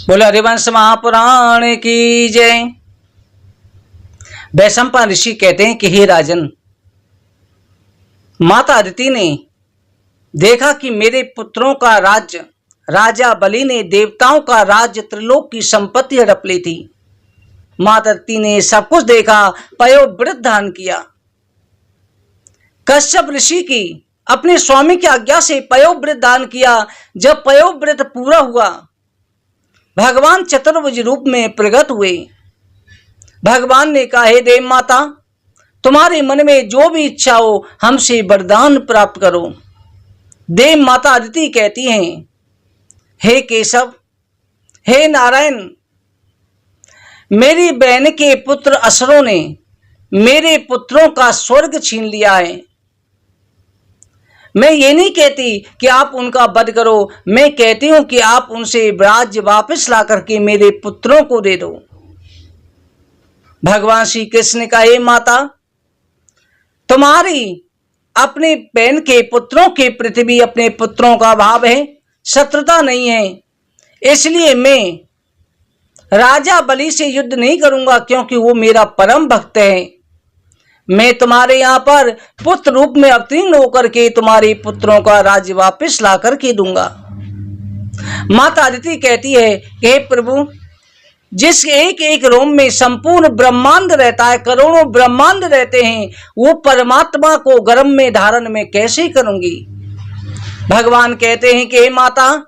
बोले हरिवंश महापुराण की जय। वैशंपायन ऋषि कहते हैं कि हे राजन, माता अदिति ने देखा कि मेरे पुत्रों का राज्य, राजा बलि ने देवताओं का राज्य, त्रिलोक की संपत्ति हड़प ली थी। माता अदिति ने सब कुछ देखा, पयोव्रत धारण किया। कश्यप ऋषि की अपने स्वामी की आज्ञा से पयोव्रत दान किया। जब पयोव्रत पूरा हुआ, भगवान चतुर्भुज रूप में प्रकट हुए। भगवान ने कहा, हे देव माता, तुम्हारे मन में जो भी इच्छा हो हमसे वरदान प्राप्त करो। देव माता अदिति कहती हैं, हे केशव, हे नारायण, मेरी बहन के पुत्र असुरों ने मेरे पुत्रों का स्वर्ग छीन लिया है। मैं ये नहीं कहती कि आप उनका वध करो, मैं कहती हूं कि आप उनसे राज्य वापस ला करके मेरे पुत्रों को दे दो। भगवान श्री कृष्ण ने कहा, हे माता, तुम्हारी अपने बहन के पुत्रों के प्रति भी अपने पुत्रों का भाव है, शत्रुता नहीं है। इसलिए मैं राजा बलि से युद्ध नहीं करूंगा, क्योंकि वो मेरा परम भक्त है। मैं तुम्हारे यहाँ पर पुत्र रूप में अवतीर्ण होकर के तुम्हारे पुत्रों का राज्य वापस ला करके दूंगा। माता अदिति कहती है, हे प्रभु, जिस एक एक रोम में संपूर्ण ब्रह्मांड रहता है, करोड़ों ब्रह्मांड रहते हैं, वो परमात्मा को गर्भ में धारण में कैसे करूंगी। भगवान कहते हैं कि हे माता,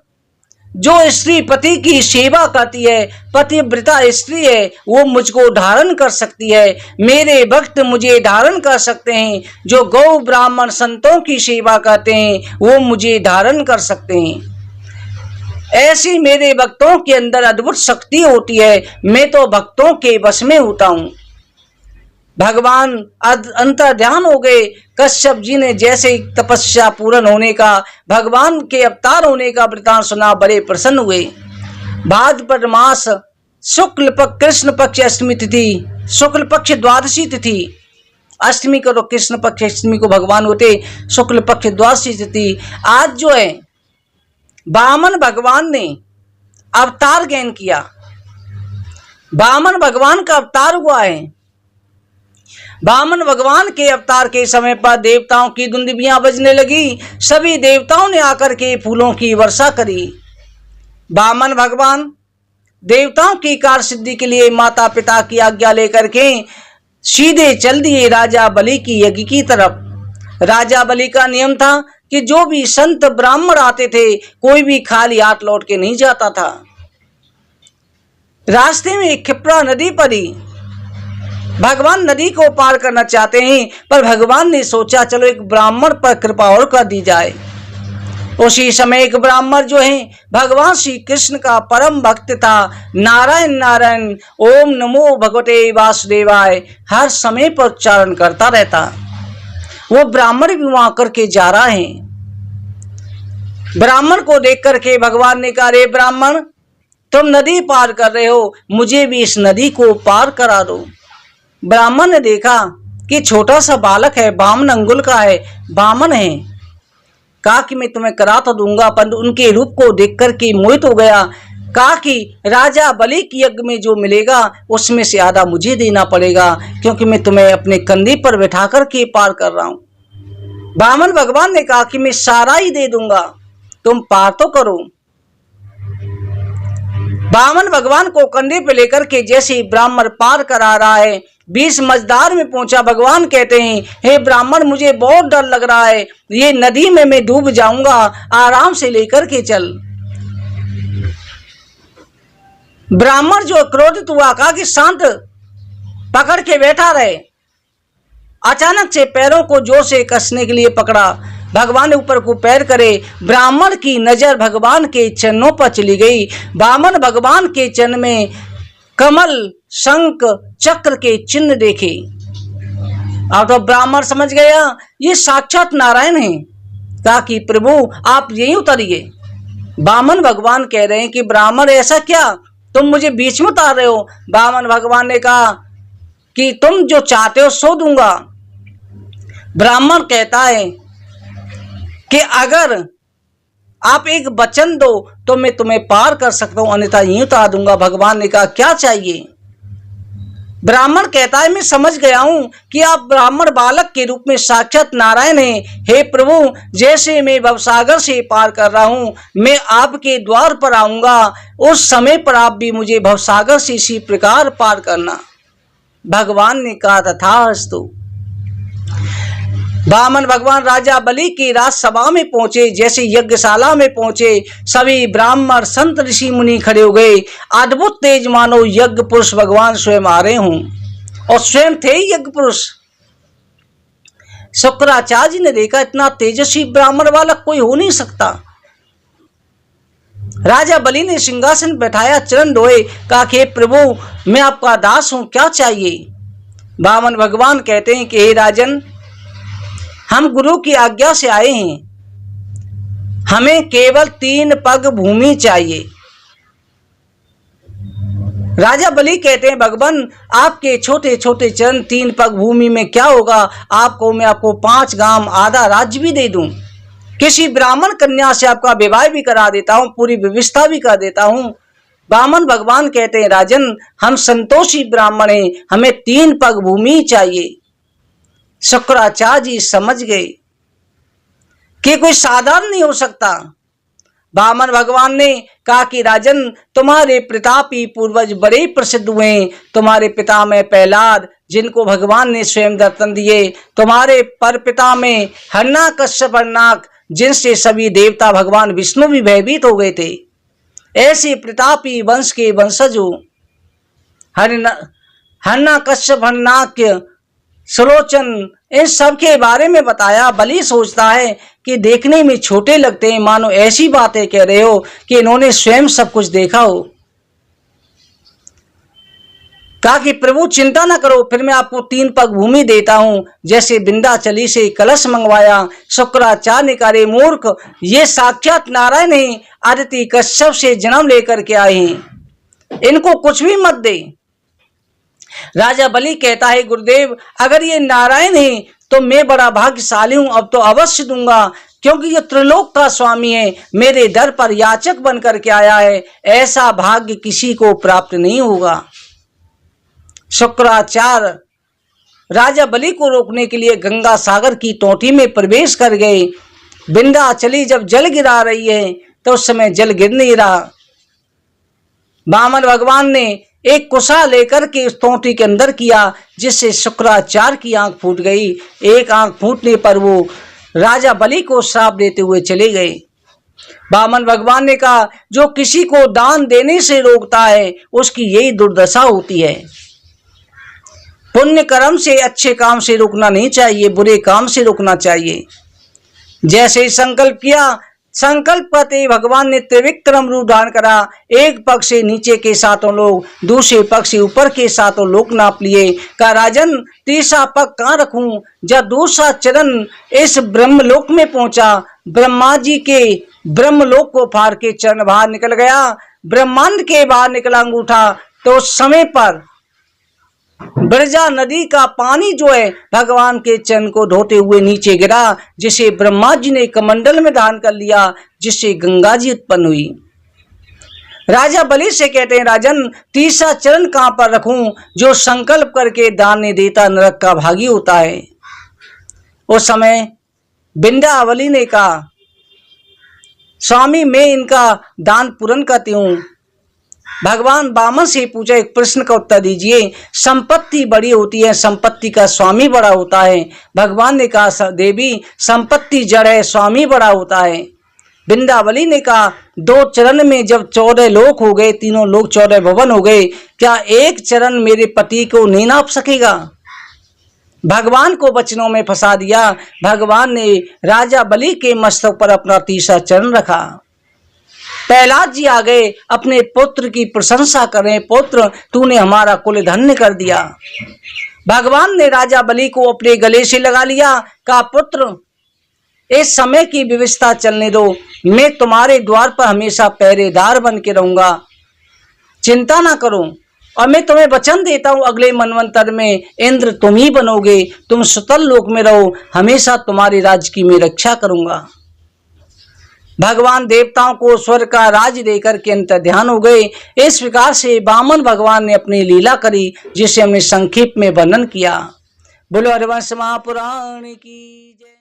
जो स्त्री पति की सेवा करती है, पतिव्रता स्त्री है, वो मुझको धारण कर सकती है। मेरे भक्त मुझे धारण कर सकते हैं। जो गौ ब्राह्मण संतों की सेवा करते हैं, वो मुझे धारण कर सकते हैं। ऐसी मेरे भक्तों के अंदर अद्भुत शक्ति होती है। मैं तो भक्तों के वश में होता हूं। भगवान अंतर ध्यान हो गए। कश्यप जी ने जैसे तपस्या पूर्ण होने का, भगवान के अवतार होने का वृतांत सुना, बड़े प्रसन्न हुए। भाद्रपद मास शुक्ल पक्ष कृष्ण पक्ष अष्टमी तिथि, शुक्ल पक्ष द्वादशी तिथि, अष्टमी को तो कृष्ण पक्ष, अष्टमी को भगवान होते, शुक्ल पक्ष द्वादशी तिथि। आज जो है वामन भगवान ने अवतार ग्रहण किया। वामन भगवान का अवतार हुआ है। वामन भगवान के अवतार के समय पर देवताओं की दुंदुभियां बजने लगी। सभी देवताओं ने आकर के फूलों की वर्षा करी। वामन भगवान देवताओं की कार्य सिद्धि के लिए माता पिता की आज्ञा लेकर के सीधे चल दिए राजा बलि की यज्ञ की तरफ। राजा बलि का नियम था कि जो भी संत ब्राह्मण आते थे, कोई भी खाली हाथ लौट के नहीं जाता था। रास्ते में एक क्षिप्रा नदी पड़ी। भगवान नदी को पार करना चाहते हैं, पर भगवान ने सोचा चलो एक ब्राह्मण पर कृपा और कर दी जाए। उसी समय एक ब्राह्मण जो है भगवान श्री कृष्ण का परम भक्त था। नारायण नारायण ओम नमो भगवते वासुदेवाय हर समय पर उच्चारण करता रहता। वो ब्राह्मण भी वहां करके जा रहा है। ब्राह्मण को देख करके भगवान ने कहा, रे ब्राह्मण, तुम नदी पार कर रहे हो, मुझे भी इस नदी को पार करा दो। ब्राह्मण ने देखा कि छोटा सा बालक है, बामन अंगुल का है, बामन है। कहा कि मैं तुम्हें करा तो दूंगा, पर उनके रूप को देख करके मोहित हो गया। कहा कि राजा बलि की यज्ञ में जो मिलेगा उसमें से आधा मुझे देना पड़ेगा, क्योंकि मैं तुम्हें अपने कंधे पर बैठा करके पार कर रहा हूं। बामन भगवान ने कहा कि मैं सारा ही दे दूंगा, तुम पार तो करो। बामन भगवान को कंधे पे लेकर के जैसे ब्राह्मण पार करा रहा है, 20 मझधार में पहुंचा। भगवान कहते हैं, हे ब्राह्मण, मुझे बहुत डर लग रहा है, ये नदी में मैं डूब जाऊंगा, आराम से लेकर के चल। ब्राह्मण जो क्रोधित हुआ, कहा कि शांत, पकड़ के बैठा रहे। अचानक से पैरों को जोर से कसने के लिए पकड़ा। भगवान ने ऊपर को पैर करे। ब्राह्मण की नजर भगवान के चरणों पर चली गई। वामन भगवान के चरण में कमल, शंख, चक्र के चिन्ह देखे। अब तो ब्राह्मण समझ गया ये साक्षात नारायण हैं। कहा कि प्रभु आप यहीं उतरिए। वामन भगवान कह रहे हैं कि ब्राह्मण ऐसा क्या, तुम मुझे बीच में उतार रहे हो। वामन भगवान ने कहा कि तुम जो चाहते हो सो दूंगा। ब्राह्मण कहता है कि अगर आप एक वचन दो तो मैं तुम्हें पार कर सकता हूं, अन्यथा यूं उतार दूंगा। भगवान ने कहा क्या चाहिए? ब्राह्मण कहता है मैं समझ गया हूं कि आप ब्राह्मण बालक के रूप में साक्षात नारायण हैं। हे प्रभु, जैसे मैं भवसागर से पार कर रहा हूं, मैं आपके द्वार पर आऊंगा, उस समय पर आप भी मुझे भवसागर से इसी प्रकार पार करना। भगवान ने कहा तथास्तु। वामन भगवान राजा बलि की राजसभा में पहुंचे। जैसे यज्ञशाला में पहुंचे, सभी ब्राह्मण संत ऋषि मुनि खड़े हो गए। अद्भुत तेज मानो यज्ञ पुरुष भगवान स्वयं आ रहे हों, और स्वयं थे यज्ञ पुरुष। शुक्राचार्य जी ने देखा इतना तेजस्वी ब्राह्मण वाला कोई हो नहीं सकता। राजा बलि ने सिंहासन बैठाया, चरण धोए, कहा कि प्रभु मैं आपका दास हूं, क्या चाहिए? वामन भगवान कहते हैं कि हे राजन, हम गुरु की आज्ञा से आए हैं, हमें केवल 3 पग भूमि चाहिए। राजा बलि कहते हैं भगवान आपके छोटे छोटे चरण 3 पग भूमि में क्या होगा? मैं आपको 5 गांव आधा राज्य भी दे दूं, किसी ब्राह्मण कन्या से आपका विवाह भी करा देता हूं, पूरी व्यवस्था भी कर देता हूं। वामन भगवान कहते हैं राजन, हम संतोषी ब्राह्मण हैं, हमें 3 पग भूमि चाहिए। शुक्राचार्य जी समझ गए कि कोई साधारण नहीं हो सकता। वामन भगवान ने कहा कि राजन, तुम्हारे प्रतापी पूर्वज बड़े प्रसिद्ध हुए। तुम्हारे पिता में प्रहलाद, जिनको भगवान ने स्वयं दर्शन दिए। तुम्हारे परपिता में हिरण्यकश्यप, जिनसे सभी देवता भगवान विष्णु भी भयभीत हो गए थे। ऐसे प्रतापी वंश के वंशज हो। हिरण्यकश्यप, हिरण्याक्ष, सुलोचन, इन सब के बारे में बताया। बलि सोचता है कि देखने में छोटे लगते हैं, मानो ऐसी बातें कह रहे हो कि इन्होंने स्वयं सब कुछ देखा हो। कहा कि प्रभु चिंता न करो, फिर मैं आपको 3 पग भूमि देता हूं। जैसे विंध्याचली से कलश मंगवाया। शुक्राचार्य ने कहा, मूर्ख, ये साक्षात नारायण हैं, आदित्य कश्यप से जन्म लेकर के आए हैं, इनको कुछ भी मत दे। राजा बलि कहता है गुरुदेव, अगर ये नारायण है तो मैं बड़ा भाग्यशाली हूं, अब तो अवश्य दूंगा, क्योंकि ये त्रिलोक का स्वामी है, मेरे दर पर याचक बन करके आया है, ऐसा भाग्य किसी को प्राप्त नहीं होगा। शुक्राचार्य राजा बलि को रोकने के लिए गंगा सागर की टोटी में प्रवेश कर गए। विंध्याचली जब जल गिरा रही है तो उस समय जल गिर नहीं रहा। वामन भगवान ने एक कुशा लेकर के उस टोटी के अंदर किया, जिससे शुक्राचार्य की आंख फूट गई। एक आंख फूटने पर वो राजा बलि को श्राप देते हुए चले गए। वामन भगवान ने कहा, जो किसी को दान देने से रोकता है उसकी यही दुर्दशा होती है। पुण्य कर्म से, अच्छे काम से रोकना नहीं चाहिए, बुरे काम से रोकना चाहिए। जैसे ही संकल्प किया, संकल्प करते भगवान ने त्रिविक्रम रूप धारण करा। एक पग से नीचे के 7 लोग, दूसरे पग से ऊपर के 7 लोग नाप लिए। कहा राजन, तीसरा पग कहाँ रखूं? जब दूसरा चरण इस ब्रह्मलोक में पहुंचा, ब्रह्मा जी के ब्रह्मलोक को फाड़ के चरण बाहर निकल गया। ब्रह्मांड के बाहर निकला अंगूठा, तो उस समय पर ब्रजा नदी का पानी जो है भगवान के चरण को धोते हुए नीचे गिरा, जिसे ब्रह्मा जी ने कमंडल में दान कर लिया, जिससे गंगा जी उत्पन्न हुई। राजा बलि से कहते हैं राजन, तीसरा चरण कहां पर रखूं? जो संकल्प करके दान नहीं देता नरक का भागी होता है। उस समय विंध्यावली ने कहा, स्वामी मैं इनका दान पूर्ण करती हूं। भगवान वामन से पूछा, एक प्रश्न का उत्तर दीजिए, संपत्ति बड़ी होती है, संपत्ति का स्वामी बड़ा होता है। भगवान ने कहा, देवी संपत्ति जड़ है, स्वामी बड़ा होता है। विंध्यावली ने कहा, 2 चरण में जब 14 लोक हो गए, तीनों लोक 14 भवन हो गए, क्या एक चरण मेरे पति को नहीं नाप सकेगा? भगवान को वचनों में फंसा दिया। भगवान ने राजा बलि के मस्तक पर अपना तीसरा चरण रखा। प्रहलाद जी आ गए, अपने पुत्र की प्रशंसा करें, पुत्र तूने हमारा कुल धन्य कर दिया। भगवान ने राजा बलि को अपने गले से लगा लिया। कहा, पुत्र इस समय की व्यवस्था चलने दो, मैं तुम्हारे द्वार पर हमेशा पहरेदार बन के रहूंगा, चिंता ना करो। और मैं तुम्हें वचन देता हूं, अगले मनवंतर में इंद्र तुम ही बनोगे, तुम सुतल लोक में रहो, हमेशा तुम्हारे राज्य की मैं रक्षा करूंगा। भगवान देवताओं को स्वर्ग का राज देकर के अंतर ध्यान हो गए। इस प्रकार से वामन भगवान ने अपनी लीला करी, जिसे हमने संक्षिप्त में वर्णन किया। बोलो हरिवंश महापुराण की जय।